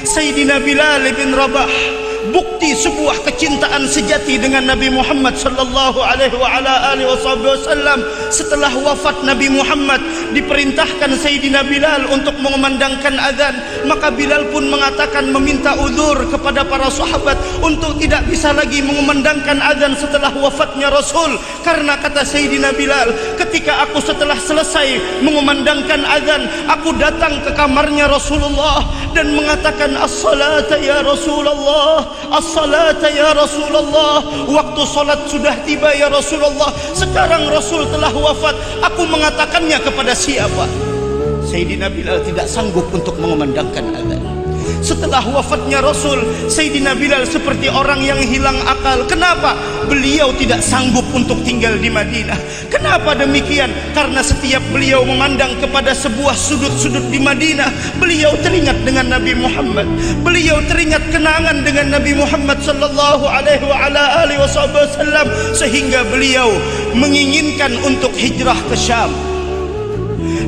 Sayyidina Bilal bin Rabah, bukti sebuah kecintaan sejati dengan Nabi Muhammad sallallahu alaihi wasallam. Setelah wafat Nabi Muhammad, diperintahkan Sayyidina Bilal untuk mengumandangkan azan. Maka Bilal pun mengatakan, meminta uzur kepada para sahabat untuk tidak bisa lagi mengumandangkan azan setelah wafatnya Rasul. Karena kata Sayyidina Bilal, ketika aku setelah selesai mengumandangkan azan, aku datang ke kamarnya Rasulullah dan mengatakan, as-salata ya Rasulullah, as-salata ya Rasulullah, waktu salat sudah tiba ya Rasulullah. Sekarang Rasul telah wafat, aku mengatakannya kepada siapa? Sayyidina Bilal tidak sanggup untuk mengumandangkan azan. Setelah wafatnya Rasul, Sayyidina Bilal seperti orang yang hilang akal. Kenapa? Beliau tidak sanggup untuk tinggal di Madinah. Kenapa demikian? Karena setiap beliau memandang kepada sebuah sudut-sudut di Madinah, beliau teringat dengan Nabi Muhammad. Beliau teringat kenangan dengan Nabi Muhammad sallallahu alaihi wasallam, sehingga beliau menginginkan untuk hijrah ke Syam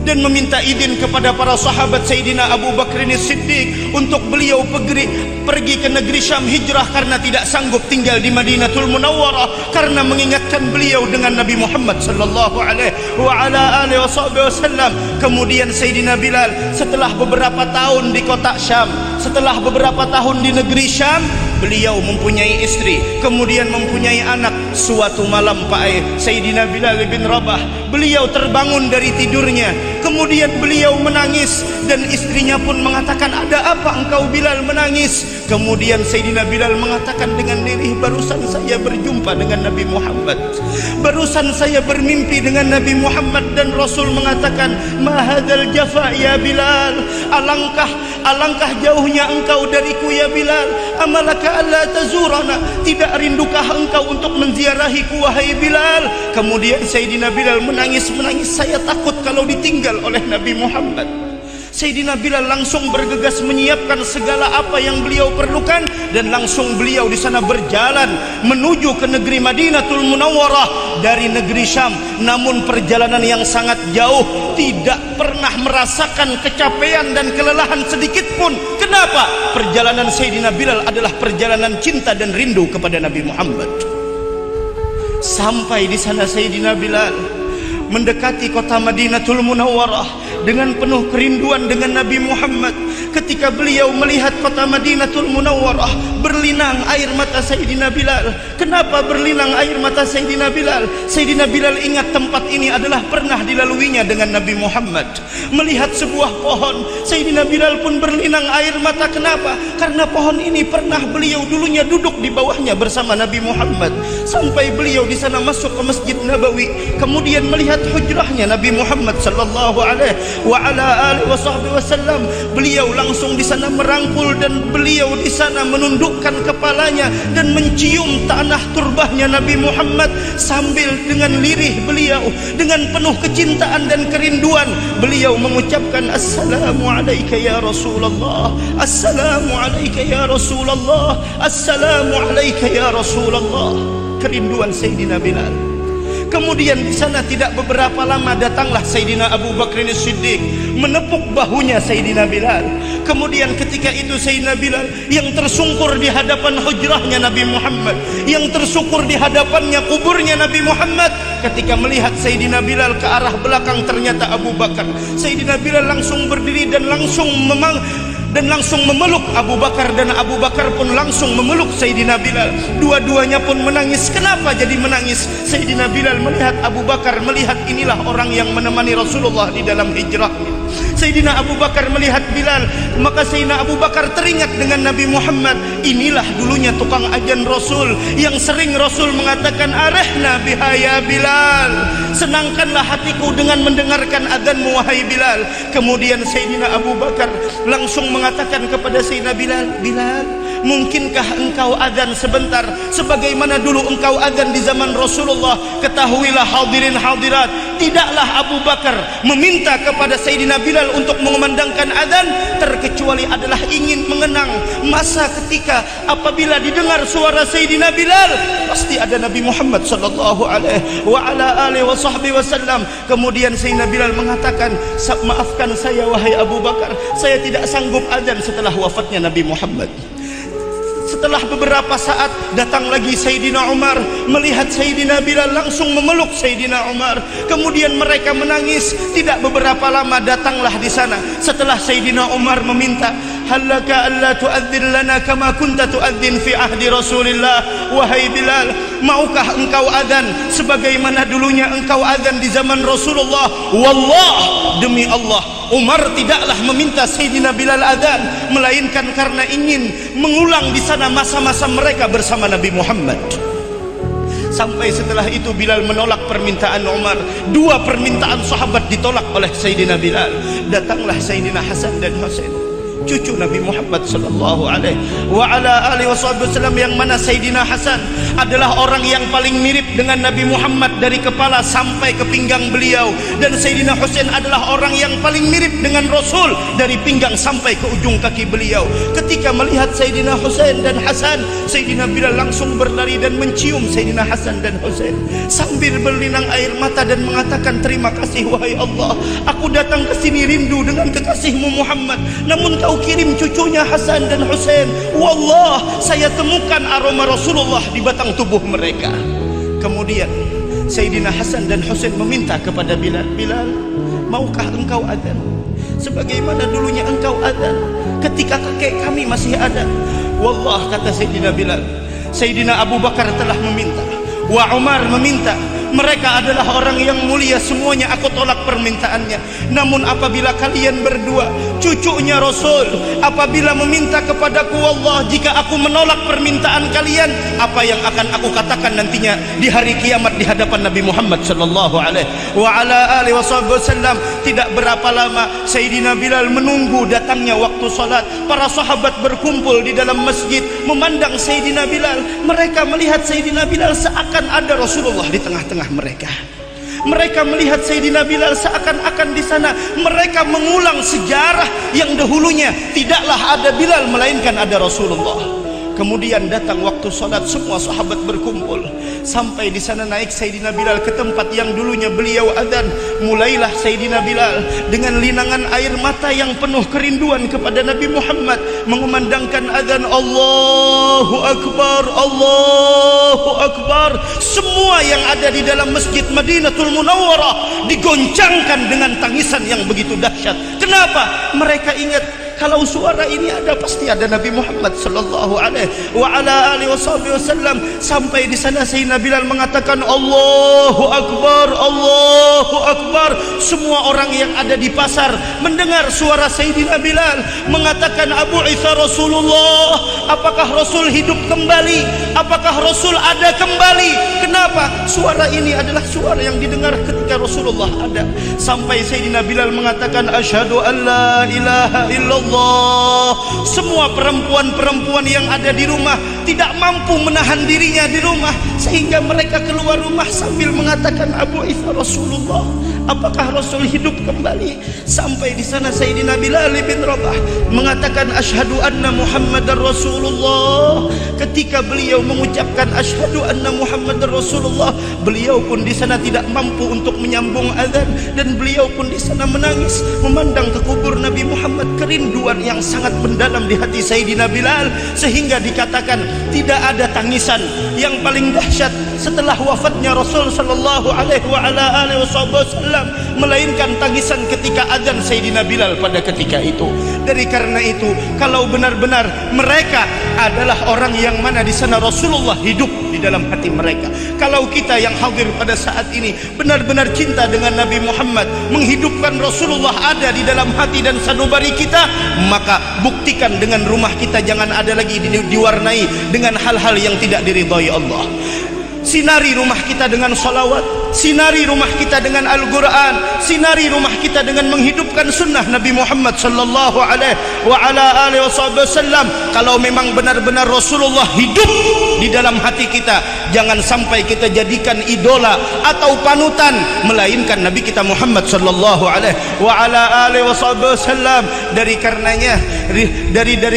dan meminta izin kepada para sahabat Sayyidina Abu Bakr As-Siddiq untuk beliau pergi ke negeri Syam, hijrah karena tidak sanggup tinggal di Madinatul Munawwarah, karena mengingatkan beliau dengan Nabi Muhammad sallallahu alaihi wasallam. Kemudian Sayyidina Bilal setelah beberapa tahun di kota Syam, setelah beberapa tahun di negeri Syam, beliau mempunyai istri, kemudian mempunyai anak. Suatu malam Sayyidina Bilal bin Rabah, beliau terbangun dari tidurnya, kemudian beliau menangis, dan istrinya pun mengatakan, ada apa engkau Bilal menangis? Kemudian Sayyidina Bilal mengatakan dengan lirih, barusan saya berjumpa dengan Nabi Muhammad, barusan saya bermimpi dengan Nabi Muhammad, dan Rasul mengatakan, ma hadzal jafa ya Bilal, alangkah jauhnya engkau dariku ya Bilal. Amalaka alla tazurana, tidak rindukah engkau untuk menziarahiku wahai Bilal? Kemudian Sayyidina Bilal menangis, saya takut kalau ditinggal oleh Nabi Muhammad. Sayyidina Bilal langsung bergegas menyiapkan segala apa yang beliau perlukan, dan langsung beliau di sana berjalan menuju ke negeri Madinatul Munawwarah dari negeri Syam. Namun perjalanan yang sangat jauh, tidak pernah merasakan kecapean dan kelelahan sedikit pun. Kenapa? Perjalanan Sayyidina Bilal adalah perjalanan cinta dan rindu kepada Nabi Muhammad. Sampai di sana Sayyidina Bilal mendekati kota Madinatul Munawwarah dengan penuh kerinduan dengan Nabi Muhammad. Ketika beliau melihat kota Madinatul Munawwarah, berlinang air mata Sayyidina Bilal. Kenapa berlinang air mata Sayyidina Bilal? Sayyidina Bilal ingat tempat ini adalah pernah dilaluinya dengan Nabi Muhammad. Melihat sebuah pohon, Sayyidina Bilal pun berlinang air mata. Kenapa? Karena pohon ini pernah beliau dulunya duduk di bawahnya bersama Nabi Muhammad. Sampai beliau di sana masuk ke Masjid Nabawi, kemudian melihat hujrahnya Nabi Muhammad sallallahu alaihi wasallam. Beliau langsung di sana merangkul, dan beliau di sana menundukkan kepalanya dan mencium tanah turbahnya Nabi Muhammad, sambil dengan lirih beliau dengan penuh kecintaan dan kerinduan beliau mengucapkan, assalamu alayka ya Rasulullah, assalamu alayka ya Rasulullah, assalamu alayka ya Rasulullah. Kerinduan Sayyidina Bilal. Kemudian di sana tidak beberapa lama datanglah Sayyidina Abu Bakr As-Siddiq menepuk bahunya Sayyidina Bilal. Kemudian ketika itu Sayyidina Bilal yang tersungkur di hadapan hujrahnya Nabi Muhammad, yang tersungkur di hadapannya kuburnya Nabi Muhammad, ketika melihat Sayyidina Bilal ke arah belakang ternyata Abu Bakar. Sayyidina Bilal langsung berdiri dan langsung memeluk Abu Bakar, dan Abu Bakar pun langsung memeluk Sayyidina Bilal. Dua-duanya pun menangis. Kenapa jadi menangis? Sayyidina Bilal melihat Abu Bakar, melihat inilah orang yang menemani Rasulullah di dalam hijrahnya. Sayyidina Abu Bakar melihat Bilal, maka Sayyidina Abu Bakar teringat dengan Nabi Muhammad. Inilah dulunya tukang ajan Rasul yang sering Rasul mengatakan, arihna biha ya Bilal, senangkanlah hatiku dengan mendengarkan azanmu wahai Bilal. Kemudian Sayyidina Abu Bakar langsung mengatakan kepada Sayyidina Bilal, Bilal, mungkinkah engkau azan sebentar sebagaimana dulu engkau azan di zaman Rasulullah? Ketahuilah hadirin hadirat, tidaklah Abu Bakar meminta kepada Sayyidina Bilal untuk mengumandangkan azan terkecuali adalah ingin mengenang masa ketika apabila didengar suara Sayyidina Bilal pasti ada Nabi Muhammad sallallahu alaihi wa ala alihi wasallam. Kemudian Sayyidina Bilal mengatakan, maafkan saya wahai Abu Bakar, saya tidak sanggup azan setelah wafatnya Nabi Muhammad. Setelah beberapa saat datang lagi Sayyidina Umar, melihat Sayyidina Bilal langsung memeluk Sayyidina Umar. Kemudian mereka menangis. Tidak beberapa lama datanglah di sana setelah Sayyidina Umar meminta, halaka alla tu'adzin lana kama kunta tu'adzin fi ahdi Rasulillah. Wahai Bilal, maukah engkau azan sebagaimana dulunya engkau azan di zaman Rasulullah? Wallah, demi Allah, Umar tidaklah meminta Sayyidina Bilal azan melainkan karena ingin mengulang di sana masa-masa mereka bersama Nabi Muhammad. Sampai setelah itu Bilal menolak permintaan Umar. Dua permintaan sahabat ditolak oleh Sayyidina Bilal. Datanglah Sayyidina Hasan dan Husain, cucu Nabi Muhammad sallallahu alaihi wa ala alihi wasallam, yang mana Sayyidina Hasan adalah orang yang paling mirip dengan Nabi Muhammad dari kepala sampai ke pinggang beliau, dan Sayyidina Husain adalah orang yang paling mirip dengan Rasul dari pinggang sampai ke ujung kaki beliau. Ketika melihat Sayyidina Husain dan Hasan, Sayyidina Bilal langsung berlari dan mencium Sayyidina Hasan dan Husain sambil berlinang air mata dan mengatakan, terima kasih wahai Allah, aku datang ke sini rindu dengan kekasihmu Muhammad, namun kau kirim cucunya Hasan dan Husain. Wallah, saya temukan aroma Rasulullah di batang tubuh mereka. Kemudian Sayyidina Hasan dan Husain meminta kepada Bilal, Bilal, maukah engkau azan sebagaimana dulunya engkau azan ketika kakek kami masih ada? Wallah, kata Sayyidina Bilal, Sayyidina Abu Bakar telah meminta, wa Umar meminta, mereka adalah orang yang mulia semuanya, aku tolak permintaannya. Namun apabila kalian berdua, cucunya Rasul, apabila meminta kepadaku, wallah, jika aku menolak permintaan kalian, apa yang akan aku katakan nantinya di hari kiamat di hadapan Nabi Muhammad sallallahu alaihi wa ala alihi wasallam. Tidak berapa lama Sayyidina Bilal menunggu datangnya waktu salat. Para sahabat berkumpul di dalam masjid memandang Sayyidina Bilal. Mereka melihat Sayyidina Bilal seakan ada Rasulullah di tengah-tengah mereka. Mereka melihat Sayyidina Bilal seakan-akan di sana mereka mengulang sejarah yang dahulunya tidaklah ada Bilal melainkan ada Rasulullah. Kemudian datang waktu salat, semua sahabat berkumpul. Sampai di sana naik Sayyidina Bilal ke tempat yang dulunya beliau adzan. Mulailah Sayyidina Bilal dengan linangan air mata yang penuh kerinduan kepada Nabi Muhammad mengumandangkan adzan, Allahu Akbar, Allahu Akbar. Semua yang ada di dalam Masjid Madinatul Munawwarah digoncangkan dengan tangisan yang begitu dahsyat. Kenapa? Mereka ingat, kalau suara ini ada, pasti ada Nabi Muhammad sallallahu alaihi wa ala alihi wasallam. Sampai di sana Sayyidina Bilal mengatakan, Allahu Akbar, Allahu Akbar. Semua orang yang ada di pasar mendengar suara Sayyidina Bilal mengatakan, Abu Isa Rasulullah, apakah Rasul hidup kembali? Apakah Rasul ada kembali? Kenapa? Suara ini adalah suara yang didengar ketika Rasulullah ada. Sampai Sayyidina Bilal mengatakan, asyhadu an la ilaha illallah. Semua perempuan-perempuan yang ada di rumah tidak mampu menahan dirinya di rumah, sehingga mereka keluar rumah sambil mengatakan, Abu Isa Rasulullah, apakah Rasul hidup kembali? Sampai di sana Sayyidina Bilal bin Rabah mengatakan, asyhadu anna Muhammadar Rasulullah. Ketika beliau mengucapkan asyhadu anna Muhammadar Rasulullah, beliau pun di sana tidak mampu untuk menyambung azan, dan beliau pun di sana menangis memandang ke kubur Nabi Muhammad. Kerinduan yang sangat mendalam di hati Sayyidina Bilal, sehingga dikatakan tidak ada tangisan yang paling dahsyat setelah wafatnya Rasul sallallahu alaihi wa ala alihi wasallam melainkan tangisan ketika azan Sayyidina Bilal pada ketika itu. Dari karena itu, kalau benar-benar mereka adalah orang yang mana di sana Rasulullah hidup di dalam hati mereka, kalau kita yang hadir pada saat ini benar-benar cinta dengan Nabi Muhammad, menghidupkan Rasulullah ada di dalam hati dan sanubari kita, maka buktikan dengan rumah kita jangan ada lagi diwarnai dengan hal-hal yang tidak diridhai Allah. Sinari rumah kita dengan salawat, sinari rumah kita dengan Al-Quran, sinari rumah kita dengan menghidupkan sunnah Nabi Muhammad sallallahu alaihi wasallam. Kalau memang benar-benar Rasulullah hidup di dalam hati kita, jangan sampai kita jadikan idola atau panutan melainkan Nabi kita Muhammad sallallahu alaihi wasallam. Dari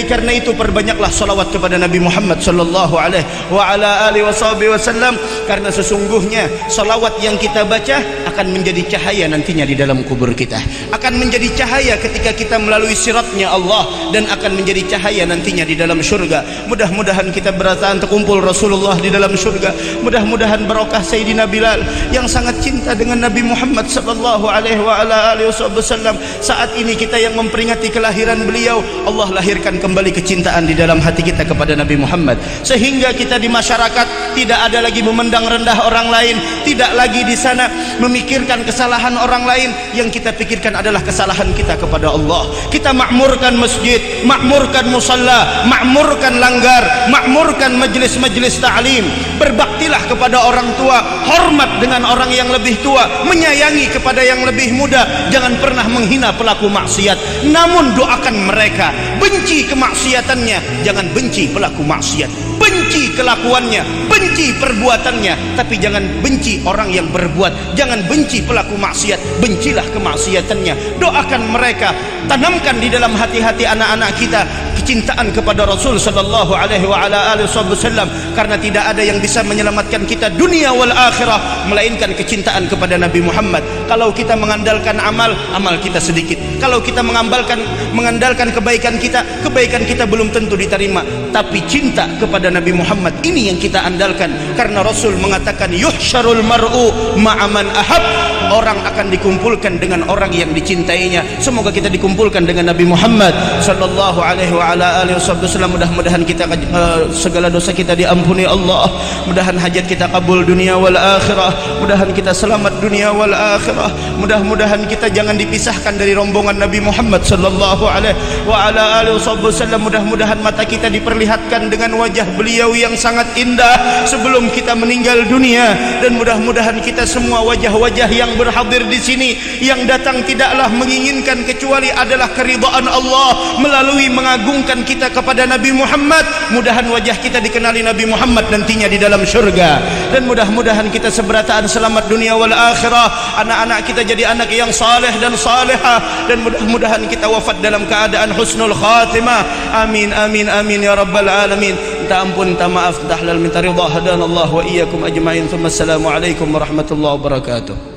karena itu perbanyaklah salawat kepada Nabi Muhammad sallallahu alaihi wasallam, karena sesungguhnya salawat yang kita baca akan menjadi cahaya nantinya di dalam kubur kita, akan menjadi cahaya ketika kita melalui siratnya Allah, dan akan menjadi cahaya nantinya di dalam surga. Mudah-mudahan kita berataan terkumpul Rasulullah di dalam surga. Mudah-mudahan barokah Sayyidina Bilal yang sangat cinta dengan Nabi Muhammad sallallahu alaihi wasallam. Saat ini kita yang memperingati kelahiran beliau, Allah lahirkan kembali kecintaan di dalam hati kita kepada Nabi Muhammad, sehingga kita di masyarakat tidak ada lagi memandang rendah orang lain, tidak lagi di sana memikirkan kesalahan orang lain. Yang kita pikirkan adalah kesalahan kita kepada Allah. Kita makmurkan masjid, makmurkan musalla, makmurkan langgar, makmurkan majlis-majlis ta'lim. Berbaktilah kepada orang tua, hormat dengan orang yang lebih tua, menyayangi kepada yang lebih muda. Jangan pernah menghina pelaku maksiat, namun doakan mereka. Benci kemaksiatannya, jangan benci pelaku maksiat. Benci kelakuannya, benci perbuatannya, tapi jangan benci orang yang berbuat. Jangan benci pelaku maksiat, bencilah kemaksiatannya. Doakan mereka, tanamkan di dalam hati-hati anak-anak kita kecintaan kepada Rasul sallallahu alaihi wasallam, karena tidak ada yang bisa menyelamatkan kita dunia wal akhirah melainkan kecintaan kepada Nabi Muhammad. Kalau kita mengandalkan amal kita sedikit. Kalau kita mengandalkan kebaikan kita belum tentu diterima. Tapi cinta kepada Nabi Muhammad ini yang kita andalkan, karena Rasul mengatakan yuhsyarul mar'u ma'aman ahab. Orang akan dikumpulkan dengan orang yang dicintainya. Semoga kita dikumpulkan dengan Nabi Muhammad sallallahu alaihi wasallam. Mudah-mudahan kita segala dosa kita diampuni Allah. Mudahan hajat kita kabul dunia wal akhirah. Mudahan kita selamat dunia wal akhirah. Mudah-mudahan kita jangan dipisahkan dari rombongan Nabi Muhammad sallallahu alaihi wasallam. Mudah-mudahan mata kita diperlihatkan dengan wajah beliau yang sangat indah sebelum kita meninggal dunia, dan mudah-mudahan kita semua wajah-wajah yang berhadir di sini yang datang tidaklah menginginkan kecuali adalah keridhaan Allah melalui mengagungkan kita kepada Nabi Muhammad. Mudahan wajah kita dikenali Nabi Muhammad nantinya di dalam syurga, dan mudah-mudahan kita seberataan selamat dunia wal akhirah. Anak-anak kita jadi anak yang saleh dan salehah, dan mudah-mudahan kita wafat dalam keadaan husnul khatimah. Amin amin amin ya rabbal alamin. Minta ampun, minta maaf, minta halal, minta ridha. Hadanallahu wa iyyakum ajma'in. Assalamualaikum warahmatullahi wabarakatuh.